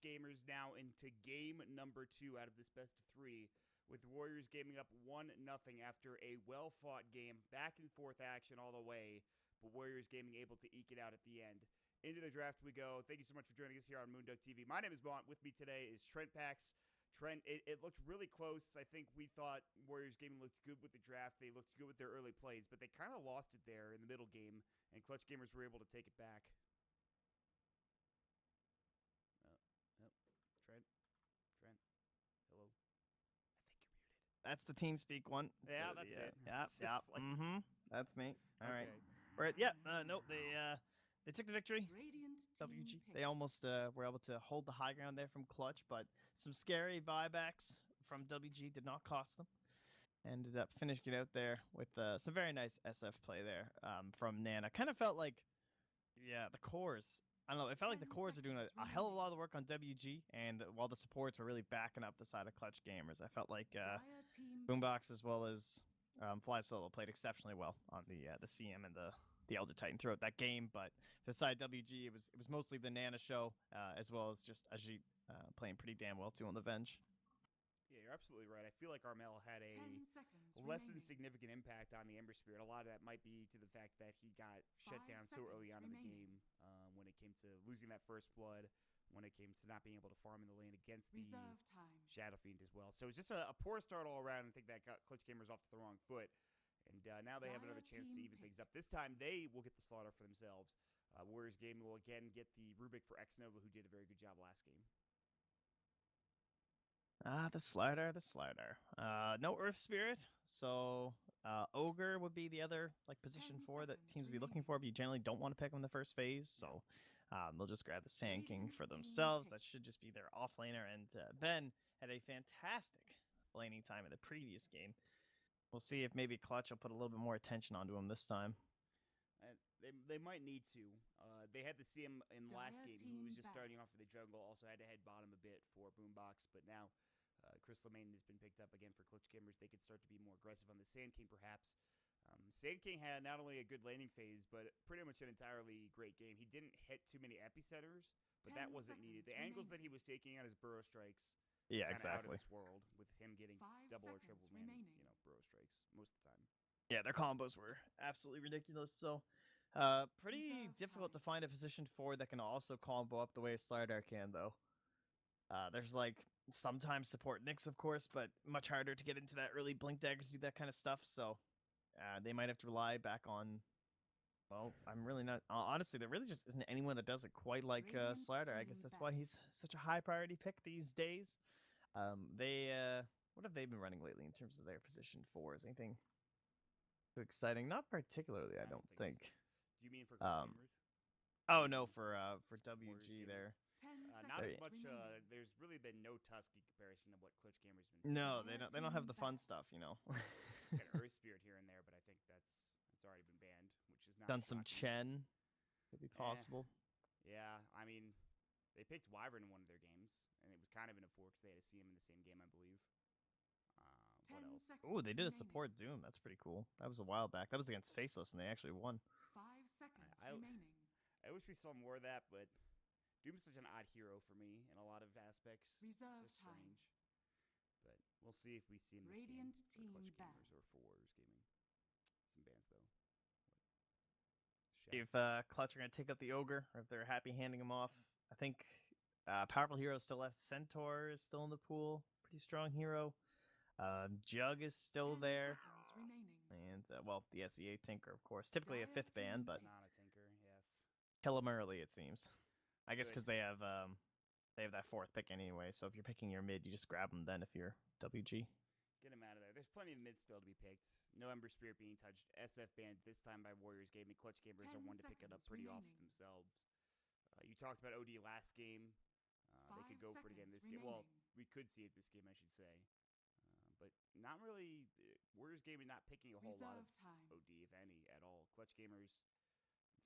Gamers now into game number 2 out of this best of 3, with Warriors gaming up 1-0 after a well-fought game, back and forth action all the way, but Warriors gaming able to eke it out at the end. Into the draft we go. Thank you so much for joining us here on Moondog TV. My name is Mont. With me today is Trent Pax. Trent, it looked really close. I think we thought Warriors gaming looked good with the draft. They looked good with their early plays, but they kind of lost it there in the middle game, and Clutch Gamers were able to take it back. Trent, hello. I think you're muted. That's the TeamSpeak one. Yeah, so, that's yeah, it. Yeah. Like... That's me. All right. Okay. Right. Yeah. Nope. They took the victory. WG. They almost were able to hold the high ground there from Clutch, but some scary buybacks from WG did not cost them. Ended up finishing it out there with some very nice SF play there from Nana. Kind of felt like, yeah, the cores. I don't know. It felt like the cores are doing a hell of a lot of the work on WG, and while the supports were really backing up the side of Clutch Gamers, I felt like Boombox as well as Fly Solo played exceptionally well on the CM and the Elder Titan throughout that game. But for the side WG, it was mostly the Nana show, as well as just Ajit playing pretty damn well too on the Venge. Yeah, you're absolutely right. I feel like Armel had a less than significant impact on the Ember Spirit. A lot of that might be to the fact that he got shut down so early on in the game when it came to losing that first blood, when it came to not being able to farm in the lane against the Shadow Fiend as well. So it's just a poor start all around. I think that got Clutch Gamers off to the wrong foot. And now they have another chance to even things up. This time they will get the slaughter for themselves. Warriors game will again get the Rubik for X-Nova, who did a very good job last game. The slider. No Earth Spirit, so Ogre would be the other position 4 that teams would be looking for, but you generally don't want to pick them in the first phase, so they'll just grab the Sand King for themselves. That should just be their offlaner, and Ben had a fantastic laning time in the previous game. We'll see if maybe Clutch will put a little bit more attention onto him this time. They might need to. They had to see him in last game, who was just starting off for the jungle, also had to head bottom a bit for Boombox, but now Crystal Maiden has been picked up again for Clutch Gamers. They could start to be more aggressive on the Sand King, perhaps. Sand King had not only a good laning phase, but pretty much an entirely great game. He didn't hit too many epicenters, but that wasn't needed. The angles that he was taking on his burrow strikes, yeah, exactly, out of exactly. this world, with him getting double or triple man, burrow strikes most of the time. Yeah, their combos were absolutely ridiculous. So, pretty difficult to find a position 4 that can also combo up the way Slardar can, though. There's sometimes support Nyx, of course, but much harder to get into that early blink daggers to do that kind of stuff. So they might have to rely back on. Well, I'm really not. Honestly, there really just isn't anyone that does it quite like Slardar. I guess that's why he's such a high priority pick these days. What have they been running lately in terms of their position 4s? Anything too exciting? Not particularly, I don't think. So. Do you mean for Clutch Gamers? Oh no, for WG there. Not as much. There's really been no Tusky comparison to what Clutch Gamers been doing. No, they don't have the fun stuff, you know. It's got Earth Spirit here and there, but I think that's already been banned, which is not. Done some Chen, could be possible. Yeah, I mean, they picked Wyvern in one of their games, and it was kind of in a 4 because they had to see him in the same game, I believe. What else? Oh, they did a support Doom. That's pretty cool. That was a while back. That was against Faceless, and they actually won. 5 seconds remaining. I wish we saw more of that, but Doom's such an odd hero for me in a lot of aspects. Reserve it's just time. strange. But we'll see if we see him this Radiant game for team Clutch ban. Gamers or for Warriors Gaming. Some bans, though. If Clutch are going to take up the Ogre, or if they're happy handing him off. I think Powerful Hero still left. Centaur is still in the pool. Pretty strong hero. Jug is still there. And, well, the SEA Tinker, of course. Typically a 5th ban, but not a Tinker, yes. Kill him early, it seems. I guess because they have that 4th pick anyway, so if you're picking your mid, you just grab them then if you're WG. Get him out of there. There's plenty of mids still to be picked. No Ember Spirit being touched. SF banned this time by Warriors Gaming. Clutch Gamers are one to pick it up pretty off themselves. You talked about OD last game. They could go for it again this game. Well, we could see it this game, I should say. But not really. Warriors Gaming not picking a whole lot of OD, if any, at all. Clutch Gamers,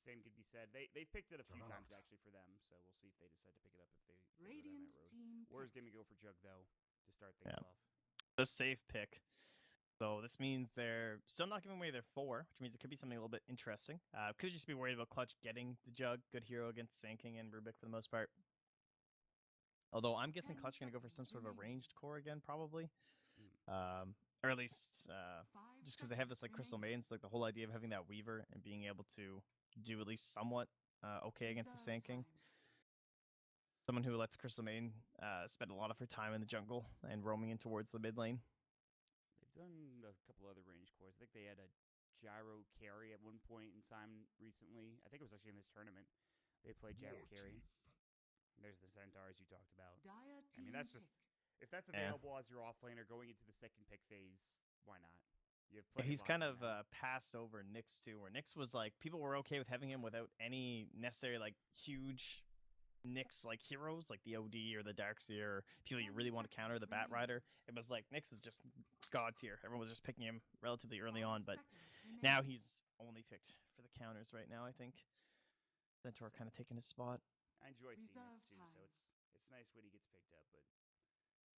same could be said. They've picked it a few times, actually, for them. So we'll see if they decide to pick it up if they go down that road. Warriors Gaming go for Jug, though, to start things off. The safe pick. So this means they're still not giving away their 4, which means it could be something a little bit interesting. Could just be worried about Clutch getting the Jug. Good hero against Sand King and Rubik for the most part. Although I'm guessing 10 Clutch going to go for some seconds sort of a remaining. ranged core again, probably. Mm. Or at least 5 just because they have this like Crystal remaining. Maidens, like the whole idea of having that Weaver and being able to do at least somewhat okay against the Reserve Sand King. time. Someone who lets Crystal Maiden spend a lot of her time in the jungle and roaming in towards the mid lane. They've done a couple other range cores. I think they had a gyro carry at one point in time recently. I think it was actually in this tournament. They played gyro carry. There's the Centaurs you talked about. Dire I mean, team that's just pick. if that's available as your off laner going into the second pick phase, why not? You have Yeah, plenty. he's kind of passed over Nyx too, where Nyx was like people were okay with having him without any necessary like huge Nyx like heroes like the OD or the Darkseer or people you 10 really want to counter the Bat seconds Rider. It was like Nyx is just god tier. Everyone was just picking him relatively early 5 on, but seconds now remaining. he's only picked for the counters right now. I think Centaur kind of taking his spot. I enjoy seeing that Reserve too, time. so it's nice when he gets picked up, but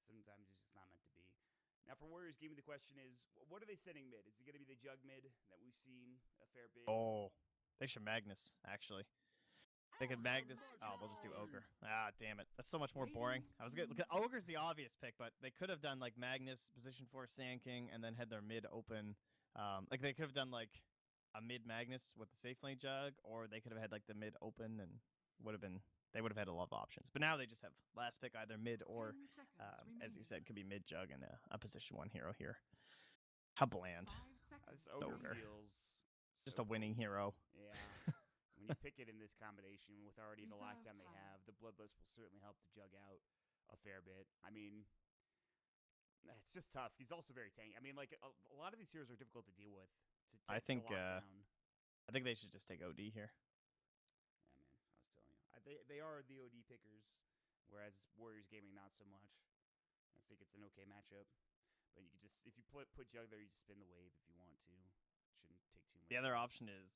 sometimes it's just not meant to be. Now, for Warriors Gaming, the question is, what are they sending mid? Is it going to be the Jug mid that we've seen a fair bit? Oh, they should Magnus actually. They could Magnus. Oh, they'll just do Ogre. Ah, damn it. That's so much more boring. I was good. Ogre's the obvious pick, but they could have done like Magnus, position 4 Sand King, and then had their mid open. Like they could have done like a mid Magnus with the safe lane Jug, or they could have had like the mid open and they would have had a lot of options. But now they just have last pick either mid or, 10 seconds as you remaining. said, could be mid Jug and a position 1 hero here. How bland. 5 This seconds Ogre Ogre. feels Just so a winning cool. hero. Yeah. When you pick it in this combination with already the Reserve lockdown they time. have, the Bloodlust will certainly help the Jug out a fair bit. I mean, it's just tough. He's also very tanky. I mean, like a lot of these heroes are difficult to deal with. I think to lock down. I think they should just take OD here. Yeah, man. I was telling you, they are the OD pickers, whereas Warriors Gaming not so much. I think it's an okay matchup, but you could just if you put Jug there, you just spin the wave if you want to. Shouldn't take too much. The other space. option is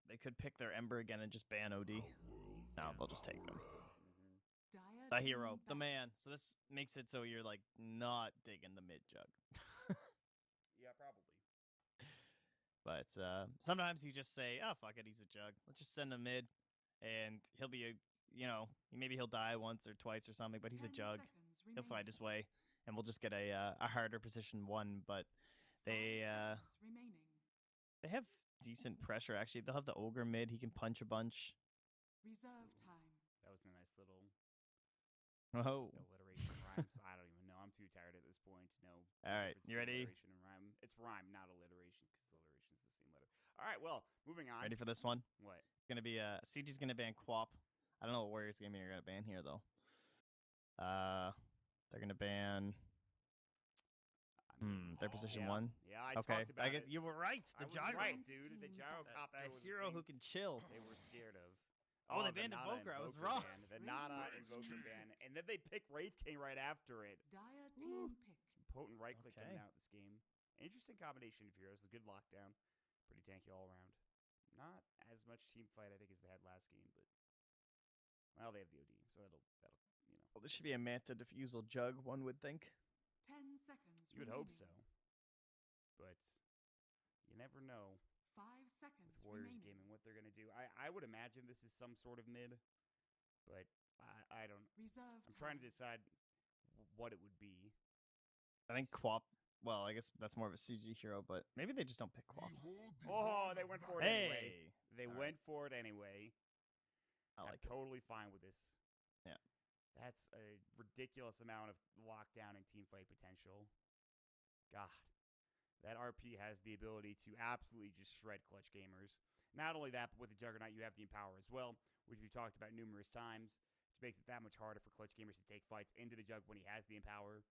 they could pick their Ember again and just ban OD. No, they'll just take him. Dire The team hero, the back. man. So this makes it so you're like not digging the mid Jug. Yeah, probably. But sometimes you just say, oh, fuck it, he's a Jug. Let's just send him mid, and he'll be maybe he'll die once or twice or something, but he's a 10 Jug. seconds He'll find remaining. his way, and we'll just get a harder position 1. But 5 they seconds remaining. they have decent pressure, actually. They'll have the Ogre mid. He can punch a bunch. Reserve time. That was a nice little Oh. alliteration rhymes. I don't even know. I'm too tired at this point to know. All right, you ready? Alliteration and rhyme. It's rhyme, not alliteration, because alliteration is the same letter. All right, well, moving on. Ready for this one? What? It's going to be CG's going to ban Quap. I don't know what Warriors Gaming are going to ban here, though. They're going to ban... their position 1. Yeah, I okay, talked about it. You were right. The I was gyro. right, dude. The gyrocopter was hero who can chill. they were scared of. Oh, they the banned Nada Invoker. I was Invoker wrong. ban. The Nada Invoker ban. And then they pick Wraith King right after it. Dire team pick. Some potent right click coming Okay. out this game. Interesting combination of heroes. A good lockdown. Pretty tanky all around. Not as much team fight, I think, as they had last game, but well, they have the OD, so that'll Well, this should be a Manta Diffusal Jug, one would think. 10 seconds you would hope so. remaining. But you never know 5 seconds with Warriors remaining. Gaming what they're gonna do. I would imagine this is some sort of mid, but I don't. Reserve I'm trying to time. decide what it would be. I think Quap. Well, I guess that's more of a CG hero, but maybe they just don't pick Quap. Oh, they went for it anyway. Hey! They All went for it anyway. I like I'm totally fine with this. Yeah. That's a ridiculous amount of lockdown and team fight potential. God. That RP has the ability to absolutely just shred clutch gamers. Not only that, but with the Juggernaut, you have the Empower as well, which we've talked about numerous times, which makes it that much harder for clutch gamers to take fights into the Jug when he has the Empower.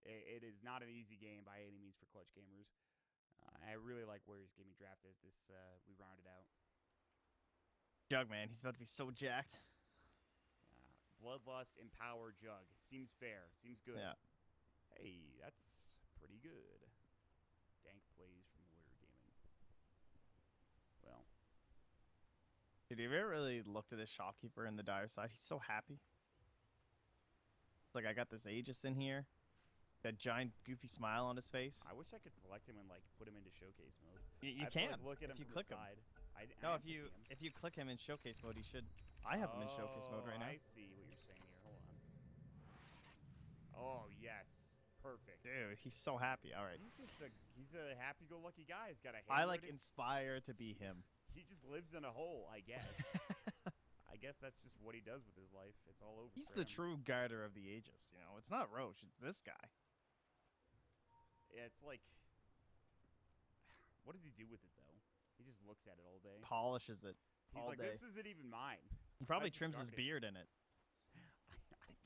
It is not an easy game by any means for clutch gamers. I really like Warriors Gaming Draft as this we rounded out. Jug, man. He's about to be so jacked. Bloodlust, Empower, Jug. Seems fair. Seems good. Yeah. Hey, that's pretty good. Dank plays from Warrior Gaming. Well. Dude, have you ever really looked at this shopkeeper in the dire side? He's so happy. It's like, I got this Aegis in here. That giant goofy smile on his face. I wish I could select him and like put him into showcase mode. You I have to, can like, look at if him you from click the him. side. No, if you click him in showcase mode, he should. I have him in showcase mode right now. I see what you're saying here. Oh, yes. Perfect. Dude, he's so happy. All right. He's a happy-go-lucky guy. He's got a I hammer. like inspire to be him. He just lives in a hole, I guess. I guess that's just what he does with his life. It's all over. He's for the him. true Garter of the Aegis. You know, it's not Roche. It's this guy. Yeah, it's like, what does he do with it though? He just looks at it all day. Polishes it. He's all like, day. this isn't even mine. He probably I just trims his started. beard in it.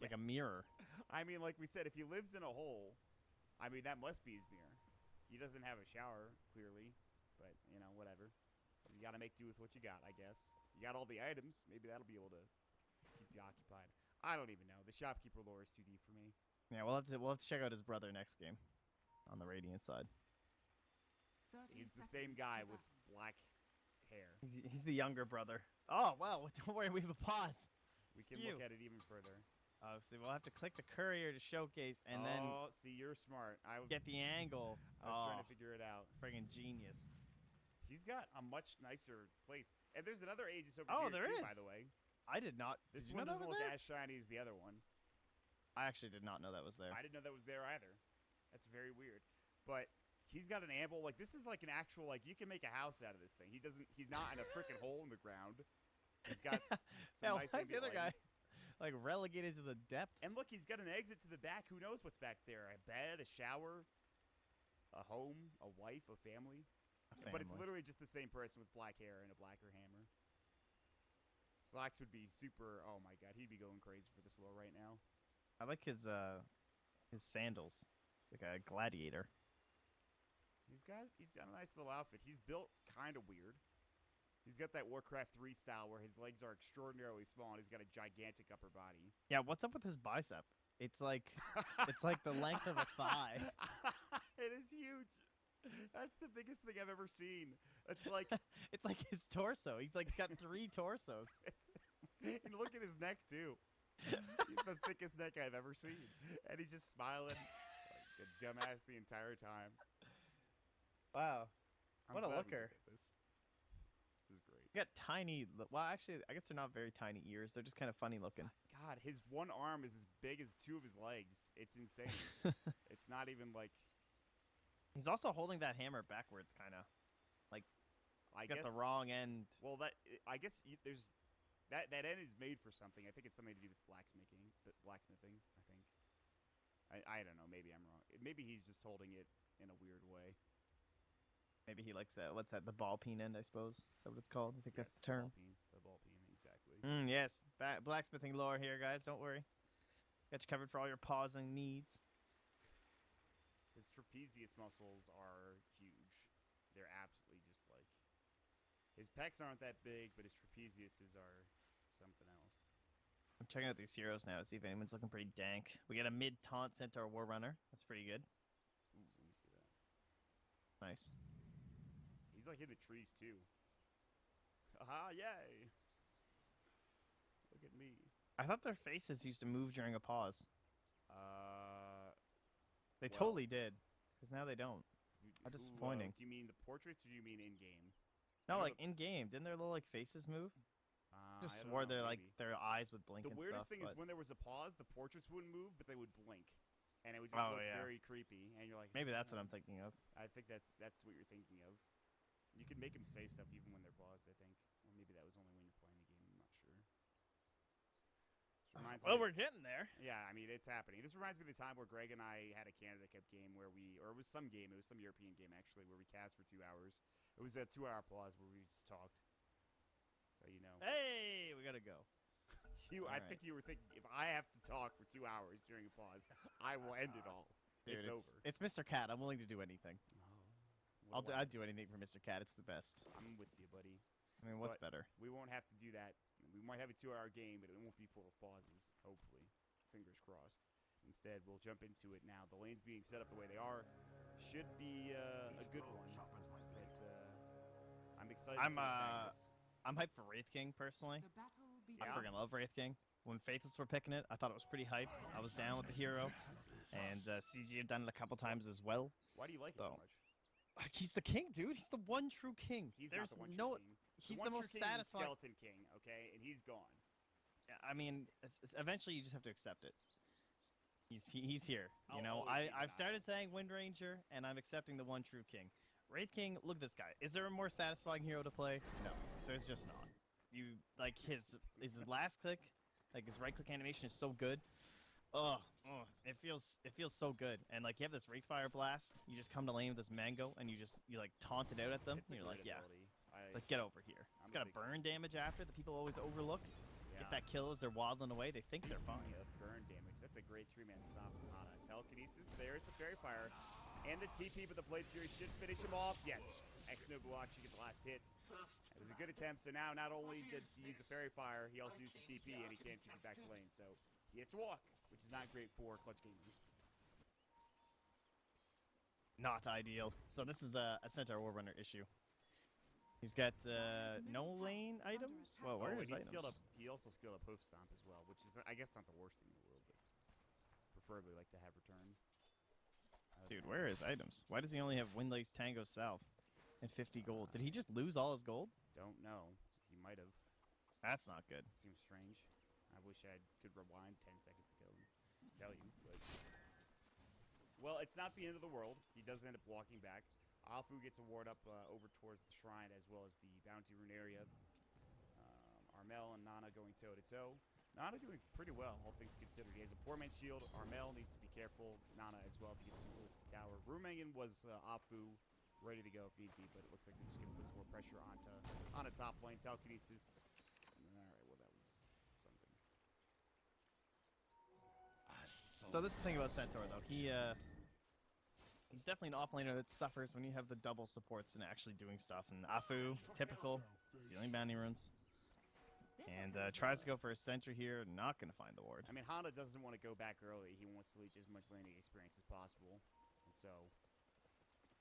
Like a guess. mirror. I mean, like we said, if he lives in a hole, I mean, that must be his mirror. He doesn't have a shower, clearly, but, you know, whatever. You got to make do with what you got, I guess. You got all the items. Maybe that'll be able to keep you occupied. I don't even know. The shopkeeper lore is too deep for me. Yeah, we'll have to check out his brother next game on the Radiant side. He's the same guy with black hair. He's the younger brother. Oh, wow. Don't worry, we have a pause. We can look at it even further. Oh, so we'll have to click the courier to showcase and then see, you're smart. I would get the angle. I was trying to figure it out. Friggin' genius. He's got a much nicer place. And there's another Aegis over here, there too, is. by the way. I did not. This did you one know that doesn't was look there? as shiny as the other one. I actually did not know that was there. I didn't know that was there either. That's very weird. But he's got an anvil. Like, this is like an actual, like, you can make a house out of this thing. He's not in a freaking hole in the ground. He's got some nice why is the other guy, lighting. like, relegated to the depths? And look, he's got an exit to the back. Who knows what's back there? A bed, a shower, a home, a wife, a family. But it's literally just the same person with black hair and a blacker hammer. Slacks would be super. Oh my god, he'd be going crazy for this lore right now. I like his sandals. It's like a gladiator. He's got a nice little outfit. He's built kind of weird. He's got that Warcraft 3 style where his legs are extraordinarily small and he's got a gigantic upper body. Yeah, what's up with his bicep? It's like the length of a thigh. It is huge. That's the biggest thing I've ever seen. It's like it's like his torso. He's like got 3 torsos. And look at his neck too. He's the thickest neck I've ever seen, and he's just smiling like a dumbass the entire time. Wow, I'm what a glad we looker! did this is great. He got tiny. Well, actually, I guess they're not very tiny ears. They're just kind of funny looking. God, his one arm is as big as 2 of his legs. It's insane. It's not even like. He's also holding that hammer backwards, kind of. Like, got the wrong end. Well, I guess there's that end is made for something. I think it's something to do with blacksmithing. I think. I don't know. Maybe I'm wrong. Maybe he's just holding it in a weird way. Maybe he likes that. What's that? The ball peen end, I suppose. Is that what it's called? I think that's the term. The ball peen, exactly. Yes. Blacksmithing lore here, guys. Don't worry. Got you covered for all your pausing needs. His trapezius muscles are huge. They're absolutely just like... His pecs aren't that big, but his trapeziuses are something else. I'm checking out these heroes now to see if anyone's looking pretty dank. We got a mid-taunt Centaur Warrunner. That's pretty good. Ooh, let me see that. Nice. He's like in the trees, too. Aha, yay! Look at me. I thought their faces used to move during a pause. They well, totally did. Because now they don't. How disappointing. Do you mean the portraits or do you mean in-game? No, like in-game. Didn't their little like faces move? Just swore their like their eyes would blink. The and weirdest stuff, thing is when there was a pause, the portraits wouldn't move, but they would blink, and it would just look very creepy. And you're like, maybe that's what I'm thinking of. I think that's what you're thinking of. You can make them say stuff even when they're paused. I think, or maybe that was only when you're playing the game. I'm not sure. Well, we're getting there. Yeah, I mean it's happening. This reminds me of the time where Greg and I had a Canada Cup game where it was some European game actually, where we cast for 2 hours. It was a 2-hour pause where we just talked. So you know. Hey, we gotta go. I think you were thinking if I have to talk for 2 hours during a pause, I will end it all. Dude, it's over. It's Mr. Cat. I'm willing to do anything. Oh, I'd do anything for Mr. Cat. It's the best. I'm with you, buddy. I mean, what's better? We won't have to do that. We might have a 2-hour game, but it won't be full of pauses. Hopefully, fingers crossed. Instead, we'll jump into it now. The lanes being set up the way they are should be a good one. But I'm excited. I'm hyped for Wraith King personally. I freaking love Wraith King. When Faithless were picking it, I thought it was pretty hype. I was down with the hero, and CG had done it a couple times as well. Why do you like it so much? He's the king, dude. He's the one true king. He's not the one true king. He's the most satisfying. Skeleton king, okay, and he's gone. Yeah, I mean, eventually you just have to accept it. He's here. You know, I've started saying Wind Ranger, and I'm accepting the one true king. Wraith King, look at this guy. Is there a more satisfying hero to play? No, there's just not. You like his last click, like his right click animation is so good. It feels so good. And like you have this Wraithfire Blast, you just come to lane with this mango, and you like taunt it out at them. And you're like, yeah, like get over here. It's got a burn damage after that people always overlook. Yeah. Get that kill as they're waddling away. They think they're fine. Of burn damage. That's a great 3-man stop from Hana. Telekinesis. There's the Fairy Fire. And the TP, but the Blade Fury should finish him off. Yes. X-Nova will actually get the last hit. It was a good attempt. So now not only did he use the Fairy Fire, he also used the TP, and he can't take it back to lane. So he has to walk, which is not great for clutch gamers. Not ideal. So this is a Centaur Warrunner issue. He's got no lane items. Well, where is items? He also skilled up Hoof Stomp as well, which is, I guess, not the worst thing in the world, but preferably like to have return. Dude, where is items? Why does he only have Windlake's Tango South and 50 gold? Did he just lose all his gold? Don't know. He might have. That's not good. Seems strange. I wish I could rewind 10 seconds ago and tell you, but... Well, it's not the end of the world. He does end up walking back. Afu gets a ward up over towards the shrine as well as the bounty rune area. Armel and Nana going toe-to-toe. Nana doing pretty well, all things considered. He has a poor man's shield. Armel needs to be careful. Nana as well if he gets too close to the tower. Rumangan was Afu ready to go if need be, but it looks like they're just going to put some more pressure on a top lane. Telekinesis. All right, well, that was something. So this is the thing about Centaur, though. He's definitely an offlaner that suffers when you have the double supports and actually doing stuff. And Afu, typical, stealing bounty runes. And tries to go for a sentry here, not going to find the ward. I mean, Honda doesn't want to go back early. He wants to leech as much laning experience as possible. And so,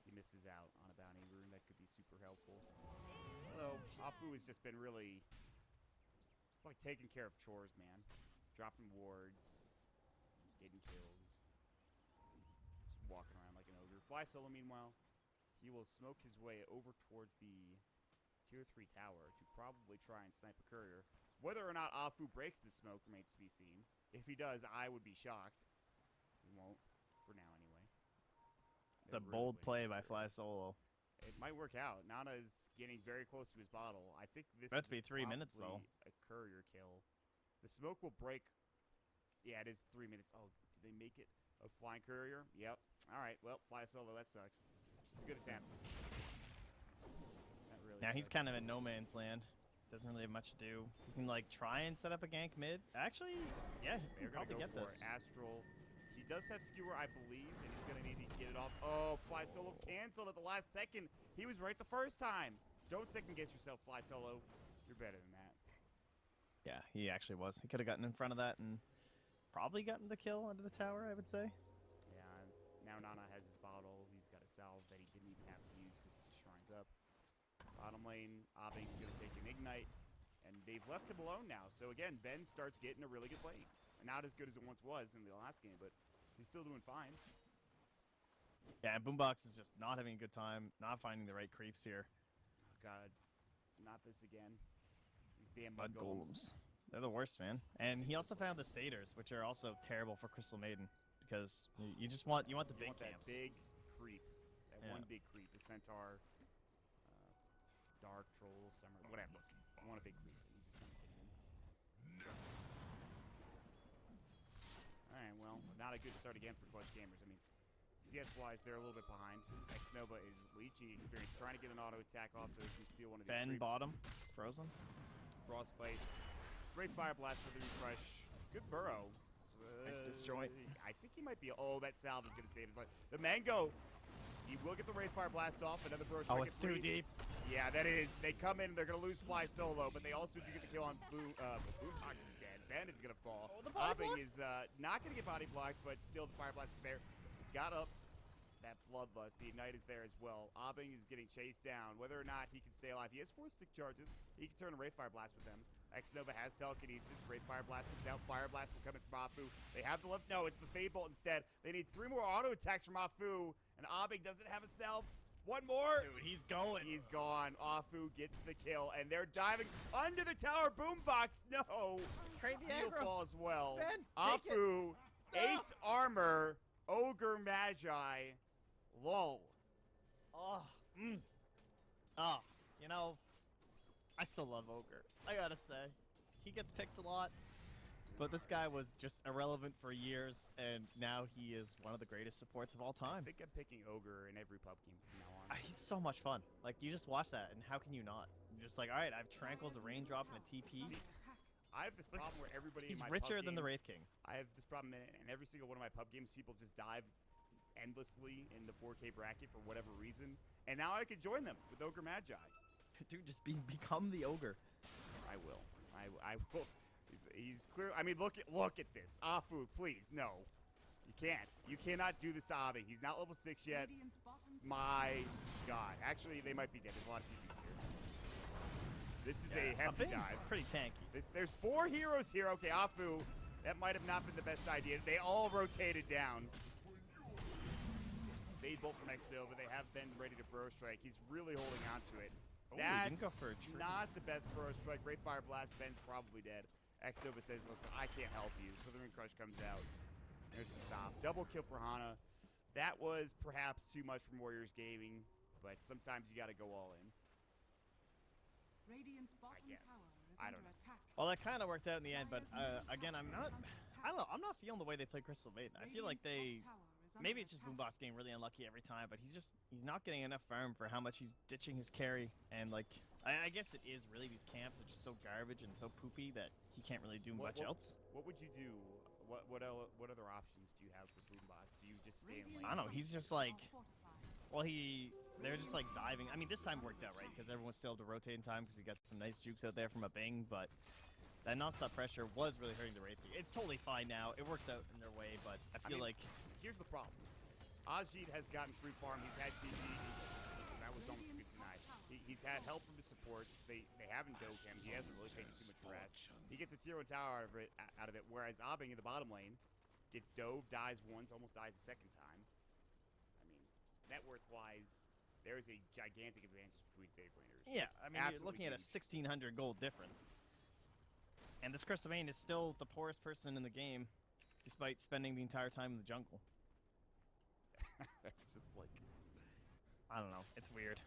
he misses out on a bounty rune that could be super helpful. Although, Afu has just been really... It's like taking care of chores, man. Dropping wards, getting kills, just walking around like an ogre. Fly Solo, meanwhile, he will smoke his way over towards the Tier 3 tower to probably try and snipe a courier. Whether or not Afu breaks the smoke remains to be seen. If he does, I would be shocked. He won't, for now anyway. It's a bold play by Fly Solo. It might work out. Nana is getting very close to his bottle. I think this That's is be 3 minutes, though. A courier kill. The smoke will break. Yeah, it is 3 minutes. Oh, did they make it a flying courier? Yep. All right, well, Fly Solo, that sucks. It's a good attempt. Now he's kind of in no man's land. Doesn't really have much to do. He can like try and set up a gank mid. Actually, yeah, he'll probably get this. Astral. He does have skewer, I believe, and he's gonna need to get it off. Oh, Fly Solo canceled at the last second. He was right the first time. Don't second guess yourself, Fly Solo. You're better than that. Yeah, he actually was. He could have gotten in front of that and probably gotten the kill under the tower, I would say. Yeah, now Nana has his bottle. He's got a salve that he didn't even have to use because he just shrines up. Bottom lane, Abing's going to take an Ignite, and they've left him alone now. So again, Ben starts getting a really good lane. Not as good as it once was in the last game, but he's still doing fine. Yeah, and Boombox is just not having a good time, not finding the right creeps here. Oh god, not this again. These damn mud golems. They're the worst, man. And he also found the satyrs, which are also terrible for Crystal Maiden, because you just want the big camps. That big creep, that one big creep, the Centaur. Dark Troll, Summer, whatever. I want a big creep. You just sound like him. Alright, well, not a good start again for clutch gamers. I mean, CS-wise, they're a little bit behind. X-Nova is leeching experience, trying to get an auto attack off so he can steal one of these creeps. Bottom, frozen. Frostbite. Great Fire Blast for the refresh. Good burrow. Nice disjoint. I think he might be... Oh, that salve is going to save his life. The Mango... He will get the Wraith Fire Blast off. Another burrow strike. Oh, it's too deep. Yeah, that is. They come in. They're going to lose Fly Solo, but they also do get the kill on Boombox is dead. Ben is going to fall. Oh, the body Abing is not going to get body blocked, but still the Fire Blast is there. Got up. That Bloodlust. The Ignite is there as well. Abing is getting chased down. Whether or not he can stay alive. He has 4 stick charges. He can turn a Wraith Fire Blast with them. X-Nova has Telekinesis. Wraith Fire Blast comes out. Fire Blast will come in from Afu. They have the left. No, it's the Fade Bolt instead. They need 3 more auto attacks from Afu. And Abing doesn't have a self. One more. Dude, he's going. He's gone. Afu gets the kill. And they're diving under the tower. Boombox. No. Crazy He'll aggro. fall as well. Ben, Afu. 8 armor. Magi. Lol. Oh, oh, you know, I still love Ogre. I gotta say, he gets picked a lot, but this guy was just irrelevant for years, and now he is one of the greatest supports of all I time. think I'm picking Ogre in every pub game from now on. He's so much fun. Like, you just watch that, and how can you not? You're just like, all right, I have Tranquil's a raindrop and a TP. See, I have this problem where everybody He's in my richer pub than the games- Wraith King. I have this problem in every single one of my pub games. People just dive endlessly in the 4K bracket for whatever reason, and now I can join them with Ogre Magi. Dude, just become the Ogre. I will. I will. He's clear. I mean, look at this. Afu, please, no. You can't. You cannot do this to Abe. He's not level 6 yet. My God. Actually, they might be dead. There's a lot of TPs here. This is a hefty dive. Pretty tanky. There's 4 heroes here. Okay, Afu, that might have not been the best idea. They all rotated down. They bolt from Exo, but they have been ready to Burrow Strike. He's really holding on to it. Oh, That's he didn't go for a trick. not the best Burrow Strike. Great Fire Blast. Ben's probably dead. Exnova says, listen, I can't help you. Southern Crush comes out. There's the stop. Double kill for Hana. That was perhaps too much from Warriors Gaming, but sometimes you got to go all in. Radiant's bottom guess. tower is I don't under know. attack. Well, that kind of worked out in the end, but again, I don't know. I'm not feeling the way they play Crystal Maiden. I feel like Radiant's top tower is under maybe it's just attack. Boombox getting really unlucky every time, but he's not getting enough farm for how much he's ditching his carry. And like, I guess it is really these camps are just so garbage and so poopy that he can't really do much else. What would you do? What other options do you have for Boombox? Do you just stay in lane? I don't know. He's just Are like, fortified. well, they're just like diving. I mean, this time worked out right because everyone still had to rotate in time because he got some nice jukes out there from a Bing, but that non-stop pressure was really hurting the Wraith King. It's totally fine now. It works out in their way, but I feel like here's the problem. Ajit has gotten free farm. He's had TP. That was almost a good deny. He's had help from his supports. They haven't dove him. He hasn't really taken too much rest. He gets a tier 1 tower out of it, whereas Abing in the bottom lane gets dove, dies once, almost dies a second time. I mean, net worth-wise, there is a gigantic advantage between safe laners. yeah, I mean, you're looking at a 1,600 gold difference. And this Crystal Maiden is still the poorest person in the game, despite spending the entire time in the jungle. That's just like... I don't know. It's weird.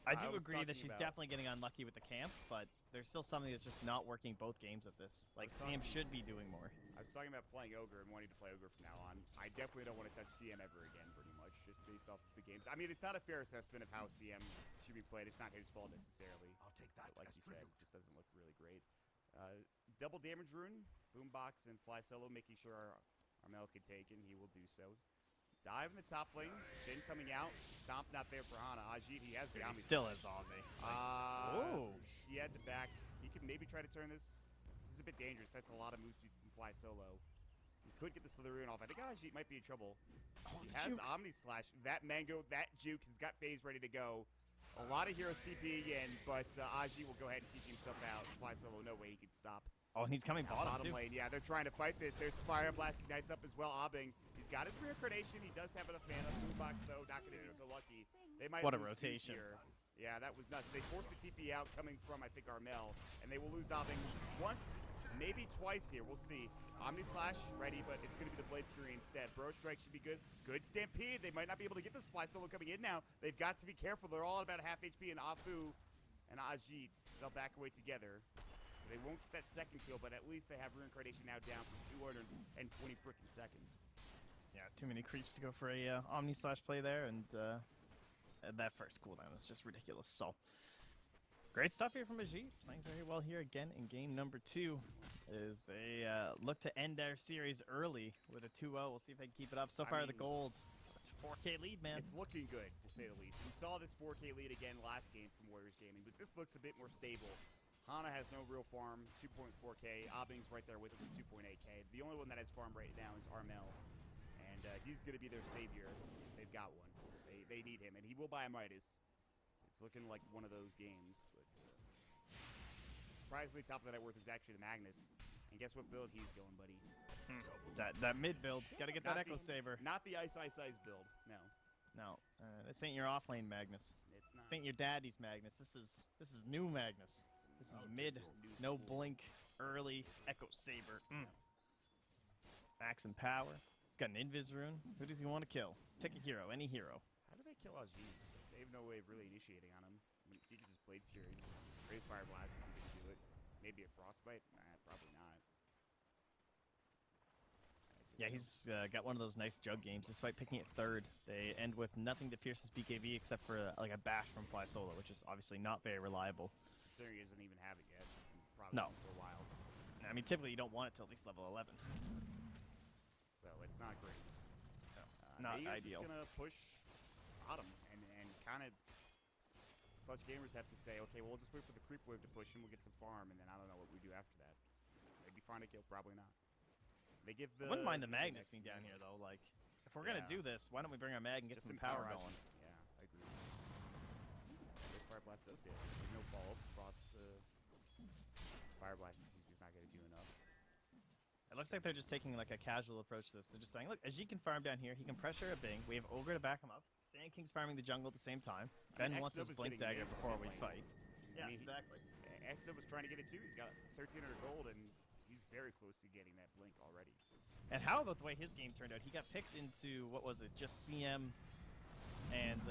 I do was agree that talking she's about- definitely getting unlucky with the camps, but there's still something that's just not working both games with this. Like, CM should be doing more. I was talking about playing Ogre and wanting to play Ogre from now on. I definitely don't want to touch CM ever again, pretty much, just based off the games. I mean, it's not a fair assessment of how CM should be played. It's not his fault necessarily. I'll take that. But like you said, it just doesn't look really great. Double damage rune, Boombox and Fly Solo making sure our Mel can take, and he will do so. Dive in the top lane, spin coming out, stomp not there for Hana. Ajit, he has the Omni. Still is on me. Oh. He had to back. He could maybe try to turn this. This is a bit dangerous. That's a lot of moves from Fly Solo. He could get the Slithereen off. I think Ajit might be in trouble. He has Omni Slash. That Mango, that Juke, has got phase ready to go. A lot of heroes TP again, but Ajit will go ahead and keep himself out. Fly Solo, no way he could stop. Oh, and he's coming bottom too. lane. Yeah, they're trying to fight this. There's the Fire Blast Ignites up as well. Abing, he's got his reincarnation. He does have enough mana. Boombox, though, not going to be so lucky. They might What a lose two rotation. here. Yeah, that was nuts. They forced the TP out coming from, I think, Armel, and they will lose Abing once, maybe twice here. We'll see. Omni Slash ready, but it's going to be the Blade Fury instead. Burrow Strike should be good. Good Stampede. They might not be able to get this Fly Solo coming in now. They've got to be careful. They're all at about half HP, and Afu and Ajit, they'll back away together. They won't get that second kill, but at least they have Reincarnation now down for 220 frickin' seconds. Yeah, too many creeps to go for a Omni Slash play there, and that first cooldown is just ridiculous. So, great stuff here from Ajit. Playing very well here again in game number 2. As they look to end their series early with a 2-0. We'll see if they can keep it up. So far, the gold. It's a 4K lead, man. It's looking good, to say the least. We saw this 4K lead again last game from Warriors Gaming, but this looks a bit more stable. Hana has no real farm, 2.4K. Abing's right there with him with 2.8K. The only one that has farm right now is Armel, and he's going to be their savior. They've got one. They need him, and he will buy a Midas. It's looking like one of those games, but surprisingly, top of the net worth is actually the Magnus. And guess what build he's going, buddy? That mid build. Got to get that Echo Saber. Not the Ice build. No. No, this ain't your offlane Magnus. It's not. This ain't your daddy's Magnus. This is new Magnus. This is mid, no blink, early Echo Saber. Max and power. It's got an Invis rune. Who does he want to kill? Pick a hero, any hero. How do they kill Ajit? They have no way of really initiating on him. I mean, he can just Blade Fury. Great Fire Blast isn't going to do it. Maybe a Frostbite? Nah, probably not. Yeah, he's got one of those nice jug games. Despite picking it third, they end with nothing to pierce his BKB except for like a bash from Fly Solo, which is obviously not very reliable. Considering he doesn't even have it yet. Probably No. for a while. I mean, typically you don't want it till at least level 11. So it's not great. No, not they're ideal. Just gonna push bottom and kind of Clutch Gamers have to say, okay, well, we'll just wait for the creep wave to push him. We'll get some farm, and then I don't know what we do after that. Maybe find a kill, probably not. They give the. I wouldn't mind the Magnus being down here though. Like, if we're gonna do this, why don't we bring our mag and get just some power rush. going? Yeah, I agree. Great Fire Blast does hit. No follow up. Frost. Fire Blast is not gonna do enough. It looks like they're just taking like a casual approach to this. They're just saying, look, Ajit can farm down here. He can pressure a Bing. We have Ogre to back him up. Sand King's farming the jungle at the same time. Ben wants his Blink Dagger before we fight. Yeah, I mean, exactly. Exo was trying to get it too. He's got 1,300 gold, and he's very close to getting that Blink already. And how about the way his game turned out? He got picked into, what was it, just CM and,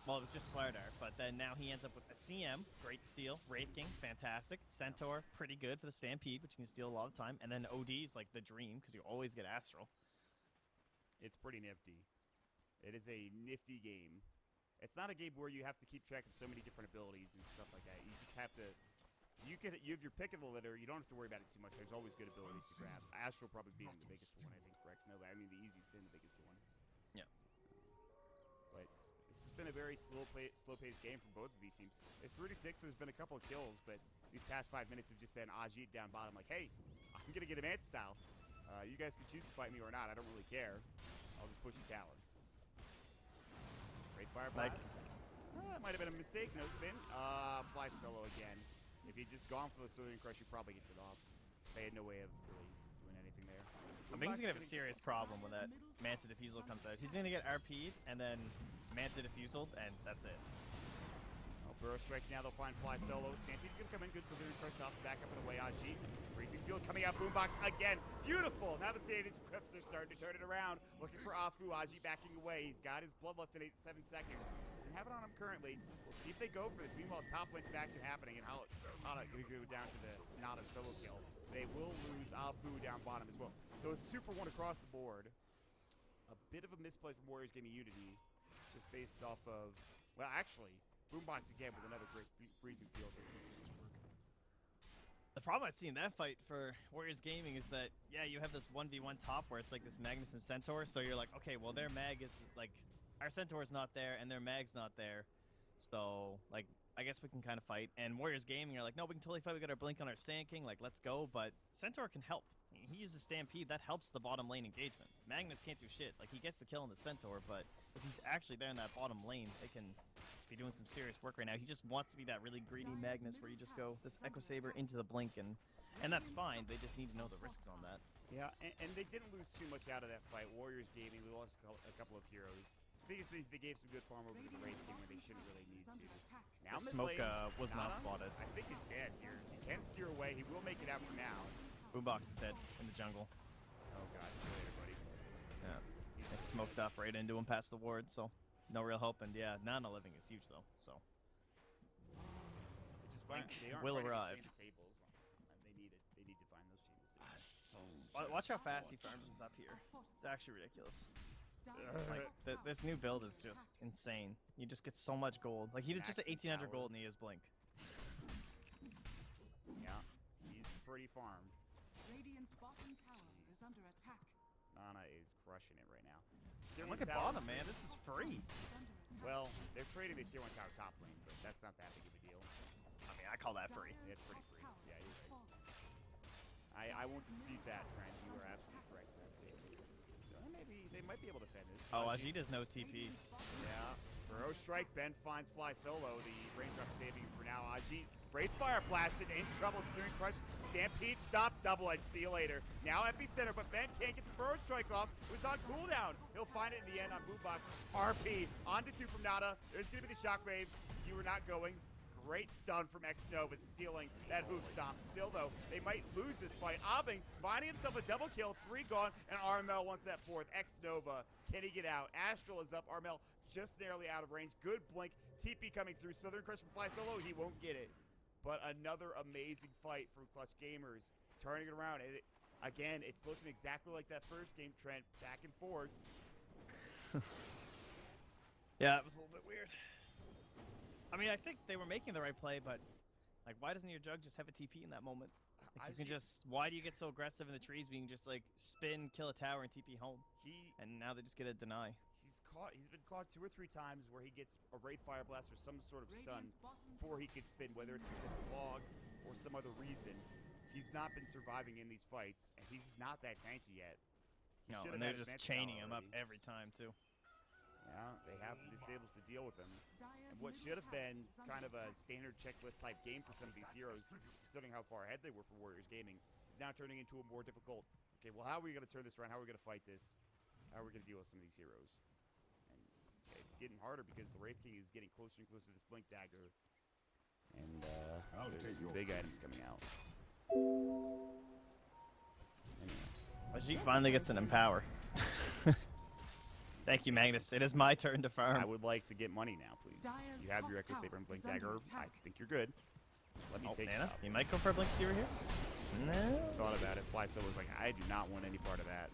well, it was just Slardar, but then now he ends up with a CM, great to steal, Wraith King, fantastic, Centaur, pretty good for the Stampede, which you can steal a lot of time, and then OD is like the dream, because you always get Astral. It's pretty nifty. It is a nifty game. It's not a game where you have to keep track of so many different abilities and stuff like that. You just have to... You have your pick of the litter. You don't have to worry about it too much. There's always good abilities to grab. Astral probably being the biggest one, I think, for X-Nova. I mean, the easiest and the biggest one. Yeah. But this has been a very slow-paced game from both of these teams. It's 3-6. There's been a couple of kills, but these past 5 minutes have just been Ajit down bottom like, hey, I'm going to get a man style. You guys can choose to fight me or not. I don't really care. I'll just push the tower. Great Fire Blast. That might have been a mistake. No spin. Fly Solo again. If he'd just gone for the Cerulean Crush, he probably gets it off. They had no way of really doing anything there. I think he's going to have a serious problem when that Manta Diffusal comes out. He's going to get RP'd, and then Manta Diffusal, and that's it. Oh, Burrow Strike now. They'll find Fly Solo. Stampede's going to come in. Good Cerulean Crush off the back up and away. Ajit. Freezing Field coming out. Boombox again. Beautiful. Now the Stadium's Eclipse. They're starting to turn it around. Looking for Afu. Ajit backing away. He's got his Bloodlust in 7 seconds. Doesn't have it on him currently. We'll see if they go for this. Meanwhile, top lane's back to happening, and how Nada going to go down to the Nada solo kill. They will lose Afu down bottom as well. So it's 2 for 1 across the board. A bit of a misplay from Warriors Gaming.Unity, just based off of, well, actually, Boombox again with another great freezing field. That's some serious work. The problem I see in that fight for Warriors Gaming is that, yeah, you have this 1v1 top where it's like this Magnus and Centaur, so you're like, okay, well, their mag is, like, our Centaur's not there, and their mag's not there, so, like, I guess we can kind of fight. And Warriors Gaming are like, no, we can totally fight, we got our Blink on our Sand King, like, let's go, but Centaur can help. He uses Stampede, that helps the bottom lane engagement. Magnus can't do shit, like, he gets the kill on the Centaur, but if he's actually there in that bottom lane, they can be doing some serious work right now. He just wants to be that really greedy Magnus where you just go this Echo Saber into the Blink, and that's fine. They just need to know the risks on that. Yeah, and they didn't lose too much out of that fight. Warriors Gaming, we lost a couple of heroes. The biggest thing is they gave some good farm over to the Wraith King when they shouldn't really need to. Now the smoke was not spotted. I think he's dead here. He can skewer away. He will make it out for now. Boombox is dead in the jungle. Oh god, see you later, buddy. Yeah, they smoked up right into him past the ward, so no real hope. And yeah, Nana living is huge though, so. Which is fine. They aren't will fighting arrive. the chain disables. They need it. They need to find those chain disables. Watch how fast he farms us up here. It's actually ridiculous. Like, this new build is just insane. You just get so much gold. Like, he was just at 1,800 gold and he has Blink. Yeah, he's pretty farmed. Radiant's bottom tower is under attack. Nana is crushing it right now. Look at bottom, man. This is free. Well, they're trading the tier 1 tower top lane, but that's not that big of a deal. I mean, I call that free. It's pretty free. Yeah, you're right. I won't dispute that, Trent. You are absolutely correct in that statement. So maybe they might be able to defend this. Oh, Ajit does no TP. Yeah. Burrow Strike. Ben finds Fly Solo. The raindrop saving him for now. Ajit. Wraith Fire blasted. In trouble. Steering Crush. Stampede. Stop. Double Edge. See you later. Now Epicenter, but Ben can't get the Burrow Strike off. It was on cooldown. He'll find it in the end on Boombox. RP. On to 2 from Nada. There's going to be the Shockwave. Skewer not going. Great stun from X-Nova, stealing that hoof stomp. Still, though, they might lose this fight. Obbing finding himself a double kill, 3 gone, and Armel wants that 4th. X-Nova, can he get out? Astral is up. Armel just narrowly out of range. Good blink. TP coming through. Southern Crest from Fly Solo. He won't get it. But another amazing fight from Clutch Gamers. Turning it around. And again, it's looking exactly like that first game, Trent. Back and forth. Yeah, it was a little bit weird. I mean, I think they were making the right play, but like, why doesn't your Jug just have a TP in that moment? Like, you can just, why do you get so aggressive in the trees when you can just like spin, kill a tower, and TP home? And now they just get a deny. He's been caught 2 or 3 times where he gets a Wraith Fire Blast or some sort of stun before he could spin, whether it's because of fog or some other reason. He's not been surviving in these fights, and he's just not that tanky yet. No, and they're just chaining him up every time, too. Yeah, they have the disables to deal with him. And what should have been kind of a standard checklist type game for some of these heroes, considering how far ahead they were for Warriors Gaming, is now turning into a more difficult, okay, well, how are we going to turn this around? How are we going to fight this? How are we going to deal with some of these heroes? And it's getting harder because the Wraith King is getting closer and closer to this Blink Dagger. And there's some big items coming out. Ajit finally gets an Empower. Thank you, Magnus. It is my turn to farm. I would like to get money now, please. You have your Echo Saber and Blink Dagger. I think you're good. Let me take Nana. You might go for a Blink Stealer here. No. Thought about it. Fly Solo was like, I do not want any part of that.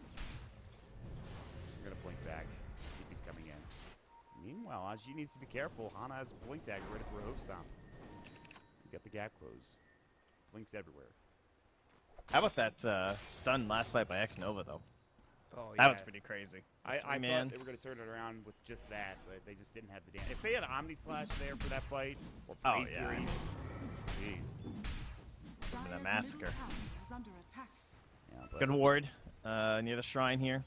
I'm gonna blink back. TP's coming in. Meanwhile, Ajit needs to be careful. Hana has a Blink Dagger ready for a hoof stomp. We got the gap close. Blinks everywhere. How about that stun last fight by X-Nova, though? Oh, that was pretty crazy. I thought they were going to turn it around with just that, but they just didn't have the damage. If they had Omni Slash there for that fight, or Blade Fury, jeez. Been a massacre. Yeah, good ward near the shrine here.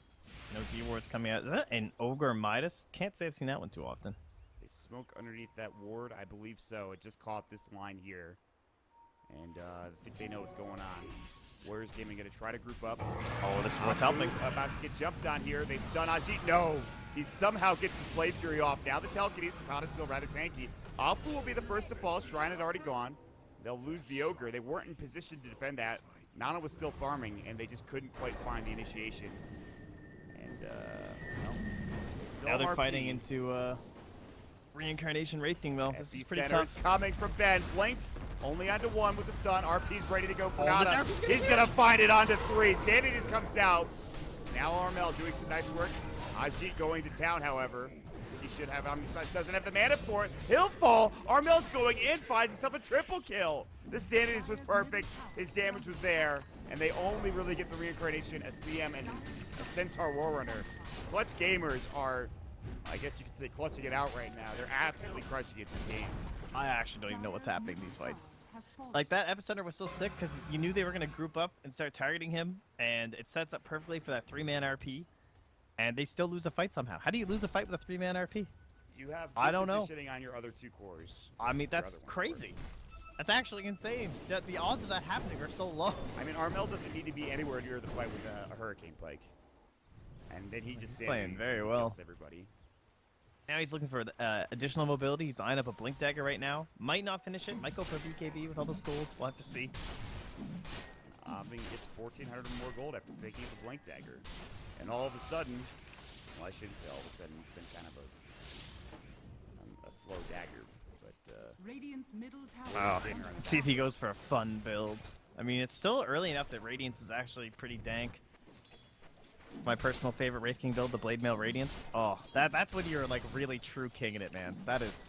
No D-wards coming out. Is that an Ogre Midas? Can't say I've seen that one too often. They smoke underneath that ward? I believe so. It just caught this line here. And I think they know what's going on. Warriors Gaming going to try to group up. Oh, this ward's helping. About to get jumped on here. They stun Ajit. No! He somehow gets his Blade Fury off. Now the telekinesis Hana's still rather tanky. Alpha will be the first to fall. Shrine had already gone. They'll lose the Ogre. They weren't in position to defend that. Nana was still farming, and they just couldn't quite find the initiation. And, now they're fighting into Reincarnation Wraith King, though. This is pretty tough. Coming from Ben. Blink. Only onto 1 with the stun. RP's ready to go for Nana. He's going to find it onto 3. Sanity comes out. Now Armel doing some nice work. Ajit going to town, however. He should have Omni Slash. Doesn't have the mana for it. He'll fall. Armel's going in. Finds himself a triple kill. The Sanity was perfect. His damage was there. And they only really get the Reincarnation, a CM, and a Centaur Warrunner. Clutch Gamers are, I guess you could say, clutching it out right now. They're absolutely crushing it this game. I actually don't even know what's happening in these fights. Like, that Epicenter was so sick because you knew they were going to group up and start targeting him, and it sets up perfectly for that 3-man RP, and they still lose a fight somehow. How do you lose a fight with a 3-man RP? You have good positioning on your other 2 cores. I mean, that's crazy. That's actually insane. The odds of that happening are so low. I mean, Armel doesn't need to be anywhere near the fight with a Hurricane Pike. And then he just playing very well. Kills everybody. Now he's looking for additional mobility. He's eyeing up a Blink Dagger right now. Might not finish it. Might go for BKB with all this gold. We'll have to see. Obbing gets 1,400 or more gold after picking up a Blink Dagger. And all of a sudden, well, I shouldn't say all of a sudden. It's been kind of a slow dagger. But, Radiant's middle tower. Let's see if he goes for a fun build. I mean, it's still early enough that Radiance is actually pretty dank. My personal favorite Wraith King build, the Blade Mail Radiance. Oh, that's when you're like really true king in it, man. That is.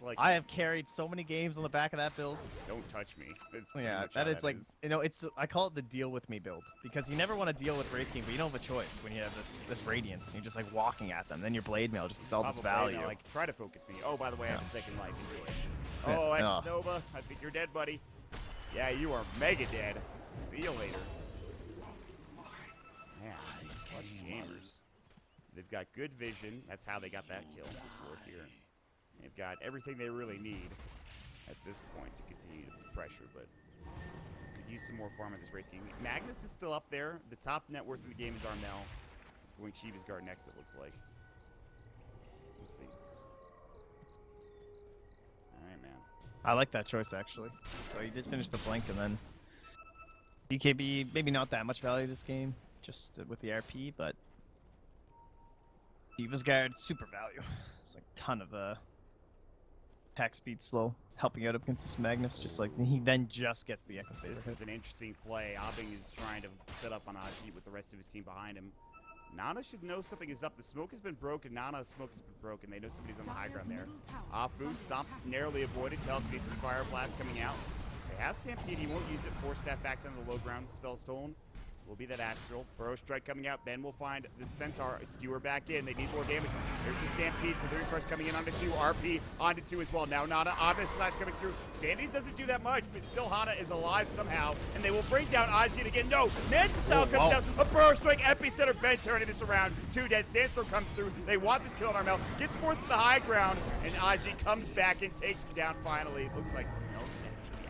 Like, I have carried so many games on the back of that build. Don't touch me. Yeah, that is like, you know, I call it the deal with me build because you never want to deal with Wraith King, but you don't have a choice when you have this Radiance. And you're just like walking at them. Then your Blade Mail just gets all this value. Like, try to focus me. Oh, by the way, I have a second life. Enjoy. Oh, X-Nova, I think you're dead, buddy. Yeah, you are mega dead. See you later. Man, Clutch Gamers. They've got good vision. That's how they got that kill in this ward here. They've got everything they really need at this point to continue to pressure, but could use some more farm at this Wraith King. Magnus is still up there. The top net worth in the game is Armel. He's going Shiva's Guard next, it looks like. Let's see. All right, man. I like that choice, actually. So he did finish the blink, and then BKB, maybe not that much value this game, just with the RP, but Diva's Guard, super value. It's like a ton of attack speed slow, helping out against this Magnus, just like he then just gets the Echo Saber This hit. is an interesting play. Aubing is trying to set up on Aji with the rest of his team behind him. Nana should know something is up. The smoke has been broken. Nana's smoke has been broken. They know somebody's on the high ground there. Afu, stomp, narrowly avoided. Telekinesis Fire Blast coming out. They have Stampede. He won't use it. Force Staff back down to the low ground. Spell Stolen. Will be that Astral. Burrow Strike coming out. Ben will find the Centaur. A Skewer back in. They need more damage. There's the Stampede. Severe Crush coming in onto 2. RP onto 2 as well. Now Nana, Obvious Slash coming through. Sandys doesn't do that much, but still Hana is alive somehow. And they will bring down Ajin again. No! Manta Style comes down. A Burrow Strike. Epicenter. Ben turning this around. 2 dead. Sandstorm comes through. They want this kill on Armel. Gets forced to the high ground. And Ajin comes back and takes him down finally. It looks like, no,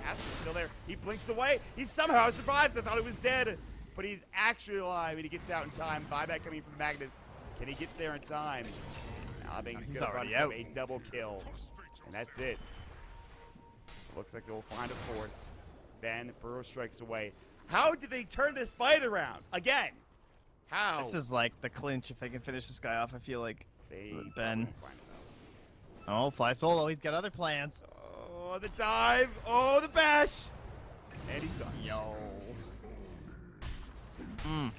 Astra's still there. He blinks away. He somehow survives. I thought he was dead. But he's actually alive, and he gets out in time. Buyback coming from Magnus. Can he get there in time? Now Bing's going to run from a double kill. And that's it. Looks like they'll find a fourth. Ben, Burrow strikes away. How did they turn this fight around? Again. How? This is like the clinch if they can finish this guy off. I feel like they Ben. Oh, Fly Solo. He's got other plans. Oh, the dive. Oh, the bash. And he's done. Yo. God,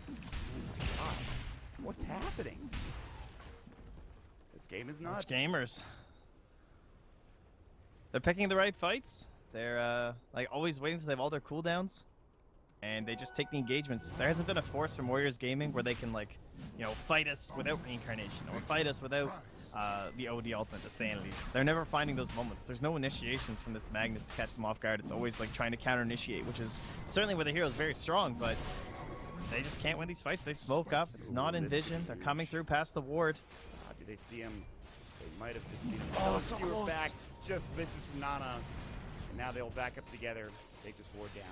what's happening? This game is nuts. Gamers. They're picking the right fights. They're like always waiting until they have all their cooldowns, and they just take the engagements. There hasn't been a force from Warriors Gaming where they can like, you know, fight us without reincarnation or fight us without the OD ultimate, the Sanities. They're never finding those moments. There's no initiations from this Magnus to catch them off guard. It's always like trying to counter initiate, which is certainly where the hero is very strong, but they just can't win these fights. They smoke up. It's not in vision. They're coming through past the ward. Do they see him? They might have just seen him. Oh, so close. Back. Just misses from Nana. And now they'll back up together. Take this ward down.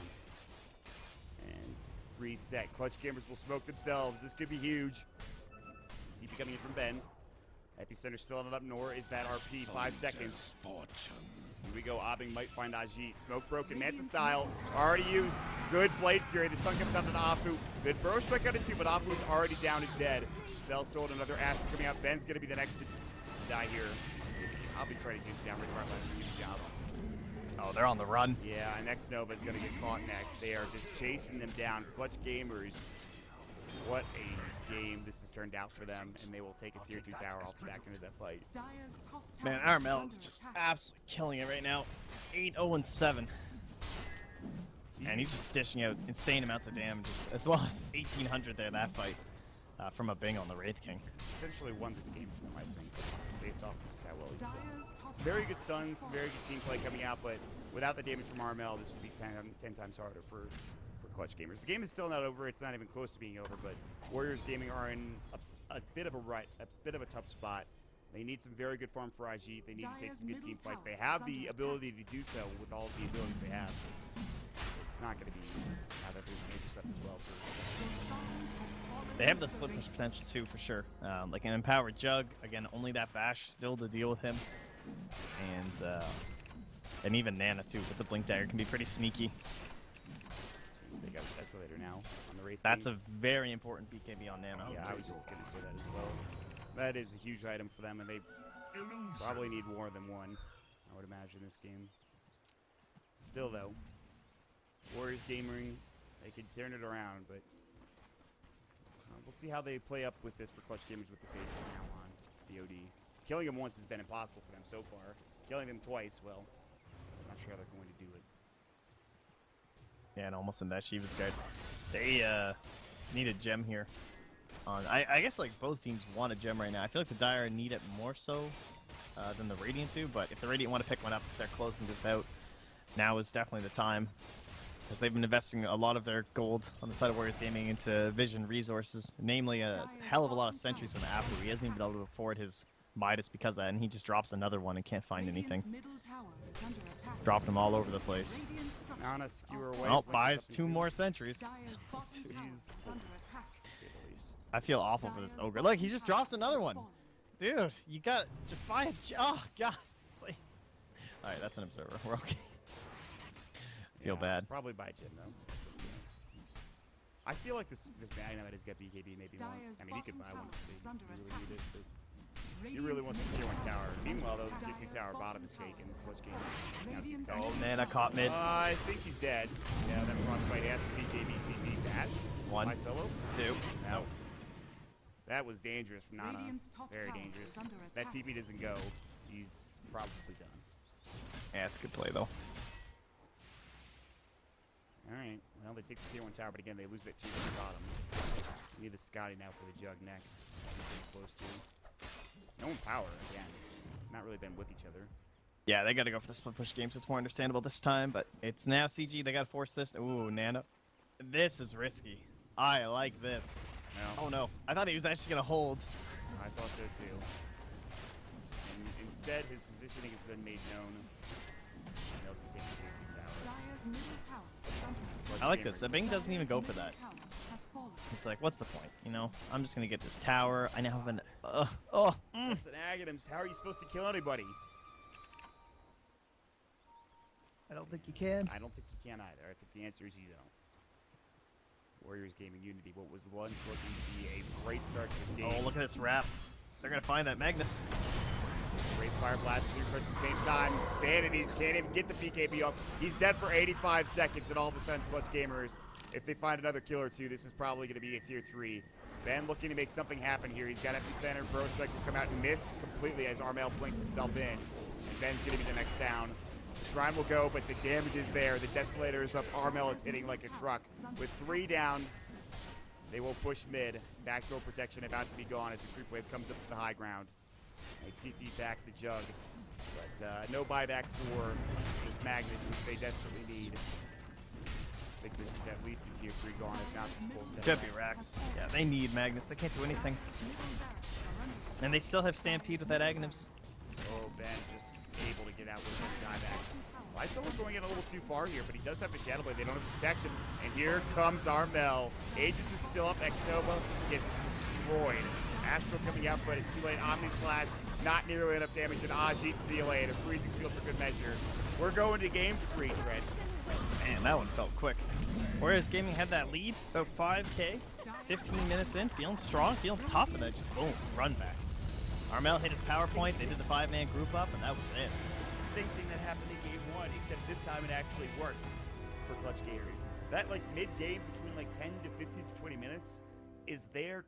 And reset. Clutch Gamers will smoke themselves. This could be huge. TP coming in from Ben. Epicenter still on it up north. Is that RP? 5 seconds. Here we go. Aubing might find Aji. Smoke broken. Manta Style. Already used. Good Blade Fury. The stun comes down to Afu. Good Burrow Strike out of 2, but Afu's already down and dead. Spell Stolen. Another Astral coming out. Ben's going to be the next to die here. I'll be trying to chase him down. Rick Bartlett should do the job. Oh, they're on the run. Yeah, next Nova's going to get caught next. They are just chasing them down. Clutch Gamers. What a game this has turned out for them, and they will take a tier 2 tower off the back end of that fight. Man, Armel is just absolutely killing it right now. 8-0-7. And he's just dishing out insane amounts of damage, as well as 1,800 there that fight from a Bing on the Wraith King. Essentially won this game for them, I think, based off of just how well he did. Some very good stuns, some very good team play coming out, but without the damage from Armel, this would be 10 times harder for Clutch Gamers. The game is still not over. It's not even close to being over, but Warriors Gaming are in a bit of a rut, a bit of a tough spot. They need some very good farm for IG. They need to take some good team fights. They have the ability to do so with all of the abilities they have. It's not going to be now that there's major stuff as well. They have the split push potential too, for sure. Like an Empowered Jug, again, only that bash still to deal with him. And even Nana too, with the Blink Dagger can be pretty sneaky. They got Desolator now on the Wraith. That's a very important BKB on Nana. Yeah, I was just going to say that as well. That is a huge item for them, and they probably need more than one, I would imagine, this game. Still, though, Warriors Gaming, they can turn it around, but we'll see how they play up with this for Clutch Gamers with the Sages now on BOD. Killing them once has been impossible for them so far. Killing them twice, well, I'm not sure how they're going to do it. Yeah, and almost in that Shiva's Guard. They need a gem here. I guess like both teams want a gem right now. I feel like the Dire need it more so than the Radiant do, but if the Radiant want to pick one up and start closing this out, now is definitely the time. Because they've been investing a lot of their gold on the side of Warriors Gaming into vision resources, namely a hell of a lot of sentries from Apu. He hasn't even been able to afford his Midas because of that, and he just drops another one and can't find anything. Dropped them all over the place. Nana skewer away. Oh, buys 2 more sentries. I feel awful for this Ogre. Look, he just drops another one. Dude, you got just buy a... Oh, God, please. All right, that's an observer. We're okay. Feel bad. Probably by Jin though. So, I feel like this Magnum that has got BKB maybe one. I mean, he could buy one if he really need it. But he really wants the tier 1 tower. Meanwhile, though, the tier 2 tower bottom is taken. This clutch game. Oh, Nana caught mid. I think he's dead. Yeah, that frostbite has to BKB TP bash. 1. My solo. 2. No. That was dangerous from Nana. Very dangerous. That TP doesn't go. He's probably done. Yeah, it's a good play though. Alright, well, they take the tier 1 tower, but again, they lose that tier 2 bottom. We need the Scotty now for the Jug next. She's getting close to. No one power, again. Not really been with each other. Yeah, they gotta go for the split push game, so it's more understandable this time, but it's now CG, they gotta force this. Ooh, Nano. This is risky. I like this. No. Oh no, I thought he was actually gonna hold. I thought so too. And instead, his positioning has been made known. And they'll just take the tier 2 tower. I like this. The Bing doesn't even go for that. It's like, what's the point? You know, I'm just gonna get this tower. I now have an. That's an Aghanims. How are you supposed to kill anybody? I don't think you can. I don't think you can either. I think the answer is you don't. Warriors Gaming Unity. What was once looking to be a great start to this game. Oh, look at this wrap. They're gonna find that Magnus. Great fire blast, 3 press at the same time. Sanities can't even get the PKB off. He's dead for 85 seconds, and all of a sudden, Clutch Gamers, if they find another kill or two, this is probably going to be a tier 3. Ben looking to make something happen here. He's got Epicenter. Bro Strike will come out and miss completely as Armel blinks himself in. And Ben's going to be the next down. Shrine will go, but the damage is there. The Desolator is up. Armel is hitting like a truck. With 3 down, they will push mid. Backdoor protection about to be gone as the creep wave comes up to the high ground. They TP back the Jug, but no buyback for this Magnus, which they desperately need. I think this is at least a tier 3 gone, if not this full set. Could be Rax. Yeah, they need Magnus. They can't do anything. And they still have Stampede with that Aghanims. Oh, Ben just able to get out with his dieback. Lysolo going in a little too far here, but he does have the Shadow Blade. They don't have protection. And here comes Armel. Aegis is still up. X-Nova gets destroyed. Astro coming out, but it's too late. Omni Slash, not nearly enough damage. And Ajit, see you later. Freezing Field for good measure. We're going to game 3, Trent. Man, that one felt quick. Warriors Gaming had that lead, about 5k, 15 minutes in, feeling strong, feeling tough, and then just boom, run back. Armel hit his power point, they did the 5-man group up, and that was it. It's the same thing that happened in game 1, except this time it actually worked for Clutch Gamers. That like mid-game between like 10 to 15 to 20 minutes is there